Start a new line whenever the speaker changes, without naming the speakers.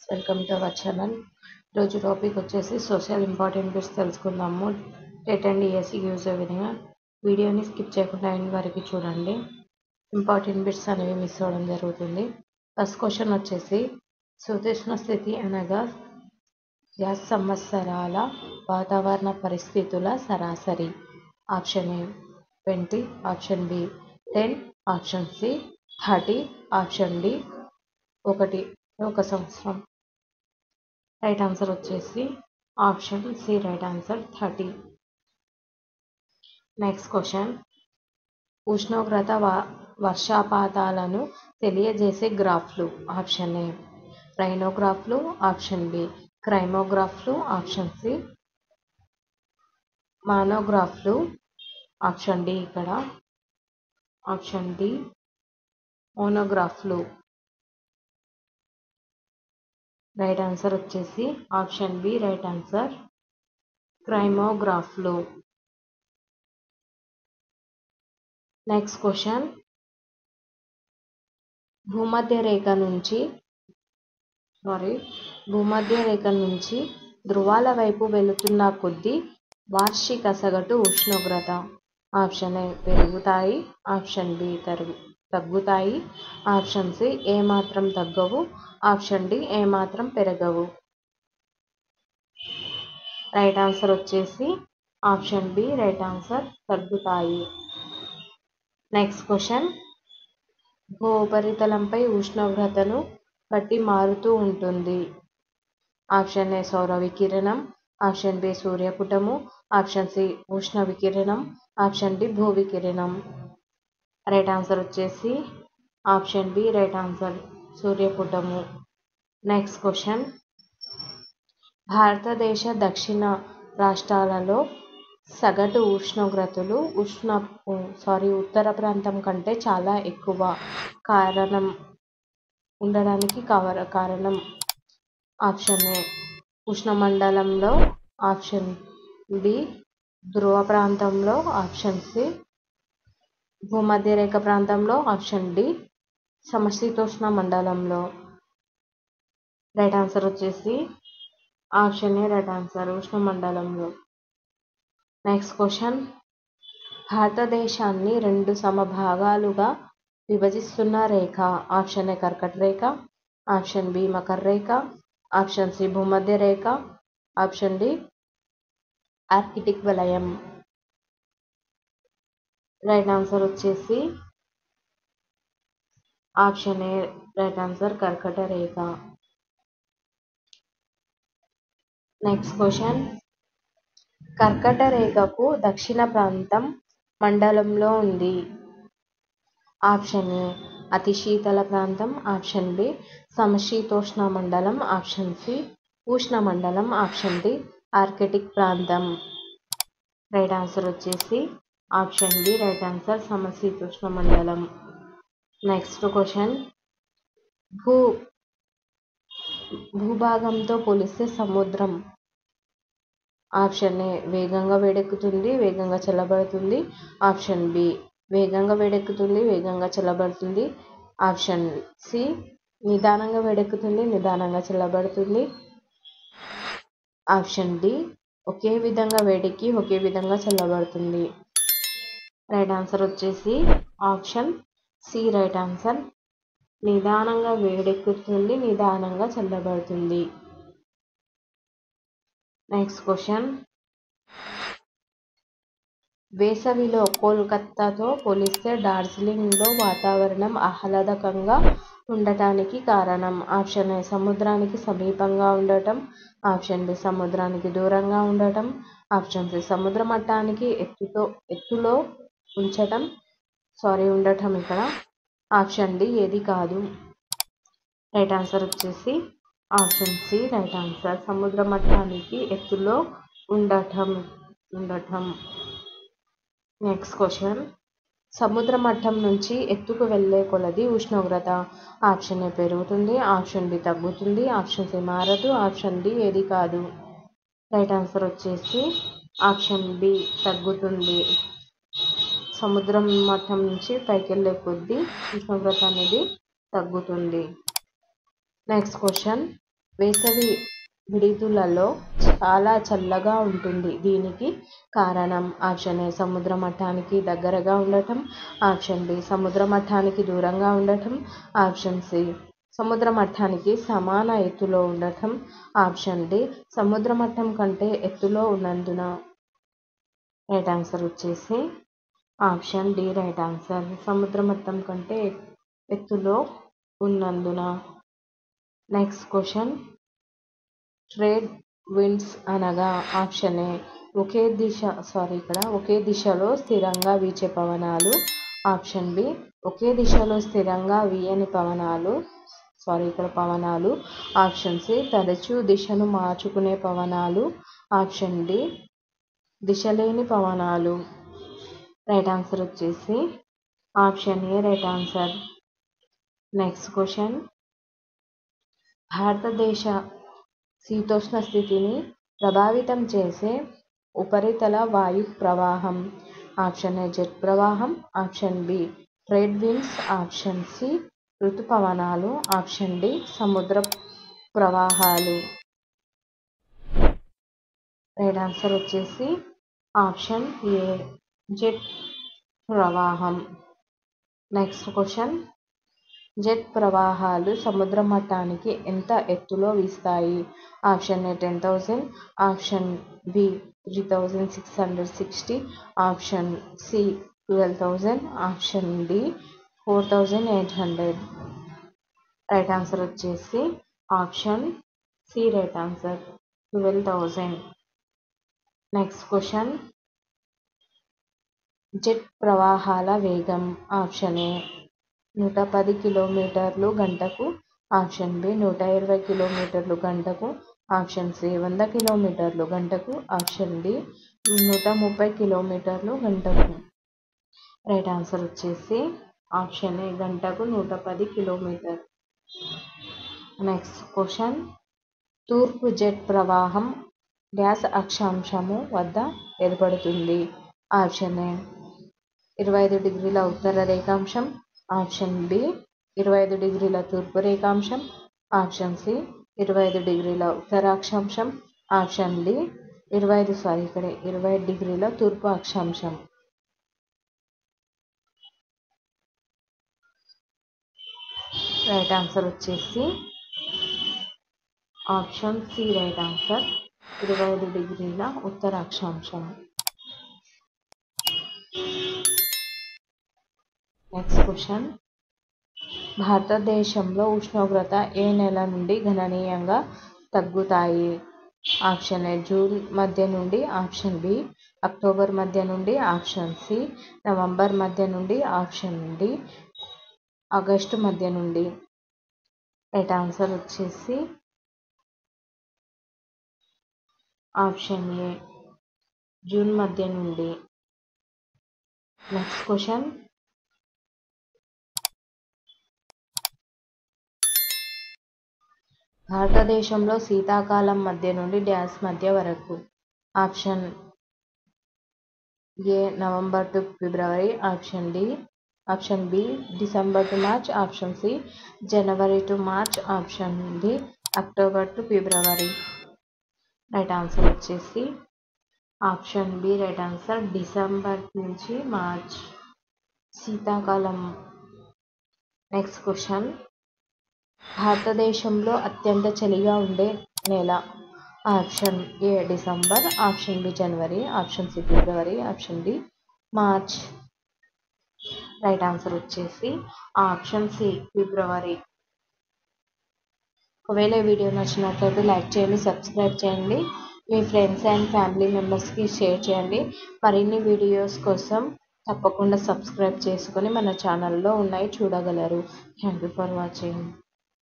Welcome to our channel. ఈరోజు topic వచ్చేసి social important bits తెలుసుకుందాము. టెట్ అండ్ డిఎస్సికి యూజ్ అయ్యే విధంగా వీడియోని స్కిప్ చేయకుండా ఎండ్ వరకు చూడండి. ఇంపార్టెంట్ బిట్స్ అనేవి మిస్ అవ్వడం జరుగుతుంది. ఫస్ట్ క్వశ్చన్ వచ్చేసి సుతీక్ష్ణ స్థితి అనగా సంవత్సరాల వాతావరణ పరిస్థితుల సరాసరి. Option A 20, option B 10, option C 30, option D 1 సంవత్సరం. రైట్ ఆన్సర్ వచ్చేసి option C right answer 30. Next question ఉష్ణోగ్రత వర్షపాతాలను తెలియజేసే గ్రాఫ్లు. ఆప్షన్ ఏ రైనోగ్రాఫ్లు, ఆప్షన్ బి క్రైమోగ్రాఫ్లు, ఆప్షన్ సి మానోగ్రాఫ్లు, ఆప్షన్ డి ఇక్కడ ఆప్షన్ డి మోనోగ్రాఫ్లు. రైట్ ఆన్సర్ వచ్చేసి ఆప్షన్ బి రైట్ ఆన్సర్ క్రైమోగ్రాఫ్లు. నెక్స్ట్ క్వశ్చన్ భూమధ్య రేఖ నుంచి ధ్రువాల వైపు వెళుతున్న కొద్దీ వార్షిక సగటు ఉష్ణోగ్రత. ఆప్షన్ ఏ పెరుగుతాయి, ఆప్షన్ బి తగ్గుతాయి, ఆప్షన్ సి ఏమాత్రం తగ్గవు, ఆప్షన్ డి ఏమాత్రం పెరగవు. రైట్ ఆన్సర్ వచ్చేసి ఆప్షన్ బి రైట్ ఆన్సర్ తగ్గుతాయి. నెక్స్ట్ క్వశ్చన్ భూ ఉపరితలంపై ఉష్ణోగ్రతను బట్టి మారుతూ ఉంటుంది. ఆప్షన్ ఏ సౌర వికిరణం, ఆప్షన్ బి సూర్యపుటము, ఆప్షన్ సి ఉష్ణ వికిరణం, ఆప్షన్ డి భూ వికిరణం. రైట్ ఆన్సర్ వచ్చేసి ఆప్షన్ బి రైట్ ఆన్సర్ సూర్యపుటము. నెక్స్ట్ క్వశ్చన్ భారతదేశ దక్షిణ రాష్ట్రాలలో సగటు ఉష్ణోగ్రతలు ఉత్తర ప్రాంతం కంటే చాలా ఎక్కువ కారణం ఆప్షన్ ఏ ఉష్ణమండలంలో, ఆప్షన్ బి ధ్రువ ప్రాంతంలో, ఆప్షన్ సి భూమధ్యరేఖ ప్రాంతంలో, ఆప్షన్ డి సమశీతోష్ణ మండలంలో. రైట్ ఆన్సర్ వచ్చేసి ఆప్షన్ ఏ రైట్ ఆన్సర్ ఉష్ణమండలంలో. నెక్స్ట్ క్వశ్చన్ భారతదేశాన్ని 2 సమభాగాలుగా విభజిస్తున్న రేఖ. ఆప్షన్ ఏ కర్కట రేఖ, ఆప్షన్ బి మకర రేఖ, ఆప్షన్ సి భూమధ్య రేఖ, ఆప్షన్ డి ఆర్కిటిక్ వలయం. రైట్ ఆన్సర్ వచ్చేసి ఆప్షన్ ఏ రైట్ ఆన్సర్ కర్కట రేఖ. నెక్స్ట్ క్వశ్చన్ కర్కట రేఖకు దక్షిణ ప్రాంతం మండలంలో ఉంది. ఆప్షన్ ఏ అతి శీతల ప్రాంతం, ఆప్షన్ బి సమశీతోష్ణ మండలం, ఆప్షన్ సి ఉష్ణ మండలం, ఆప్షన్ డి ఆర్కిటిక్ ప్రాంతం. రైట్ ఆన్సర్ వచ్చేసి ఆప్షన్ బి రైట్ ఆన్సర్ సమశీతోష్ణ మండలం. నెక్స్ట్ క్వశ్చన్ భూభాగంతో పోలిస్తే సముద్రం. ఆప్షన్ ఏ వేగంగా వేడెక్కుతుంది, వేగంగా చల్లబడుతుంది, ఆప్షన్ బి వేగంగా వేడెక్కుతుంది, వేగంగా చల్లబడుతుంది, ఆప్షన్ సి నిదానంగా వేడెక్కుతుంది, నిదానంగా చల్లబడుతుంది, ఆప్షన్ డి ఒకే విధంగా వేడెక్కి ఒకే విధంగా చల్లబడుతుంది. రైట్ ఆన్సర్ వచ్చేసి ఆప్షన్ సి రైట్ ఆన్సర్ నిదానంగా వేడెక్కుతుంది, నిదానంగా చల్లబడుతుంది. నెక్స్ట్ క్వశ్చన్ వేసవిలో కోల్కతాతో పోలిస్తే డార్జిలింగ్లో వాతావరణం ఆహ్లాదకరంగా ఉండటానికి కారణం. ఆప్షన్ ఏ సముద్రానికి సమీపంగా ఉండటం, ఆప్షన్ బి సముద్రానికి దూరంగా ఉండటం, ఆప్షన్ సి సముద్ర మట్టానికి ఎత్తులో ఉండటం ఇక్కడ, ఆప్షన్ డి ఏది కాదు. రైట్ ఆన్సర్ వచ్చేసి ఆప్షన్ సి రైట్ ఆన్సర్ సముద్ర మట్టానికి ఎత్తులో ఉండటం. నెక్స్ట్ క్వశ్చన్ సముద్ర మట్టం నుంచి ఎత్తుకు వెళ్లే కొలది ఉష్ణోగ్రత. ఆప్షన్ ఏ పెరుగుతుంది, ఆప్షన్ బి తగ్గుతుంది, ఆప్షన్ సి మారదు, ఆప్షన్ డి ఏది కాదు. రైట్ ఆన్సర్ వచ్చేసి ఆప్షన్ బి తగ్గుతుంది. సముద్రం మట్టం నుంచి పైకి వెళ్ళే కొద్దీ ఉష్ణోగ్రత అనేది తగ్గుతుంది. నెక్స్ట్ క్వశ్చన్ వేసవి విడుదలలో చాలా చల్లగా ఉంటుంది. దీనికి కారణం ఆప్షన్ ఏ సముద్ర మట్టానికి దగ్గరగా ఉండటం, ఆప్షన్ బి సముద్ర మట్టానికి దూరంగా ఉండటం, ఆప్షన్ సి సముద్ర మట్టానికి సమాన ఎత్తులో ఉండటం, ఆప్షన్ డి సముద్ర మట్టం కంటే ఎత్తులో ఉన్నందున. రైట్ ఆన్సర్ వచ్చేసి ఆప్షన్ డి రైట్ ఆన్సర్. సముద్ర మట్టం కంటే ఎత్తులో ఉన్నందున. Next question. ట్రేడ్ విండ్స్ అనగా ఆప్షన్ ఏ ఒకే దిశలో స్థిరంగా వీచే పవనాలు, ఆప్షన్ బి ఒకే దిశలో స్థిరంగా వీయని పవనాలు, ఆప్షన్ సి తరచూ దిశను మార్చుకునే పవనాలు, ఆప్షన్ డి దిశలేని పవనాలు. రైట్ ఆన్సర్ వచ్చేసి option A right answer. Next question. భారతదేశ శీతోష్ణ స్థితిని ప్రభావితం చేసే ఉపరితల వాయు ప్రవాహం, ఆప్షన్ ఏ జెట్ ప్రవాహం, option B trade winds, option C ఋతుపవనాలు, ఆప్షన్ డి సముద్ర ప్రవాహాలు. రైట్ ఆన్సర్ వచ్చేసి ఆప్షన్ ఏ జెట్ ప్రవాహం. Next question. జెట్ ప్రవాహాలు సముద్ర మట్టానికి ఎంత ఎత్తులో వీస్తాయి, option A 10,000, option B 3,660, option C 12,000, option D 4,800. Right answer వచ్చేసి option C right answer 12,000. Next question. Jet ప్రవాహాల వేగం ఆప్షన్ ఏ 110 కిలోమీటర్లు గంటకు, ఆప్షన్ బి 120 కిలోమీటర్లు గంటకు, ఆప్షన్ సి 100 కిలోమీటర్లు గంటకు, ఆప్షన్ డి 130 కిలోమీటర్లు గంటకు. రైట్ ఆన్సర్ వచ్చేసి ఆప్షన్ ఏ గంటకు 110 కిలోమీటర్. Next question. తూర్పు జెట్ ప్రవాహం డ్యాష్ అక్షాంశము వద్ద ఏర్పడుతుంది, ఆప్షన్ ఏ 25 డిగ్రీల ఉత్తర రేఖాంశం, ఆప్షన్ బి 25 డిగ్రీల తూర్పు రేఖాంశం, ఆప్షన్ సి 25 డిగ్రీల ఉత్తర అక్షాంశం, ఆప్షన్ డి 20 డిగ్రీల తూర్పు అక్షాంశం. రైట్ ఆన్సర్ వచ్చేసి ఆప్షన్ సి రైట్ ఆన్సర్ 25 డిగ్రీల ఉత్తర అక్షాంశం. Next question. భారతదేశంలో ఉష్ణోగ్రత ఏ నెల నుండి గణనీయంగా తగ్గుతాయి, ఆప్షన్ ఏ జూన్ మధ్య నుండి, ఆప్షన్ బి అక్టోబర్ మధ్య నుండి, ఆప్షన్ సి నవంబర్ మధ్య నుండి, ఆప్షన్ డి ఆగస్టు మధ్య నుండి. రైట్ ఆన్సర్ వచ్చేసి ఆప్షన్ ఏ జూన్ మధ్య నుండి. Next question. భారతదేశంలో శీతాకాలం మధ్య నుండి డ్యాష్ మధ్య వరకు, option A November to February, option B December to March, option C January to March, option D October to February. Right answer వచ్చేసి option B right answer December నుంచి మార్చ్ శీతాకాలం. Next question. భారతదేశంలో అత్యంత చలిగా ఉండే నెల, option A December, option B January, option C February, option D March. Right answer వచ్చేసి option C ఫిబ్రవరి. ఒకవేళ ఈ వీడియో నచ్చినట్లయితే లైక్ చేయండి, సబ్స్క్రైబ్ చేయండి, మీ ఫ్రెండ్స్ అండ్ ఫ్యామిలీ మెంబర్స్కి షేర్ చేయండి. మరిన్ని వీడియోస్ కోసం తప్పకుండా సబ్స్క్రైబ్ చేసుకొని మన ఛానల్లో ఉన్నాయి చూడగలరు. Thank you for watching.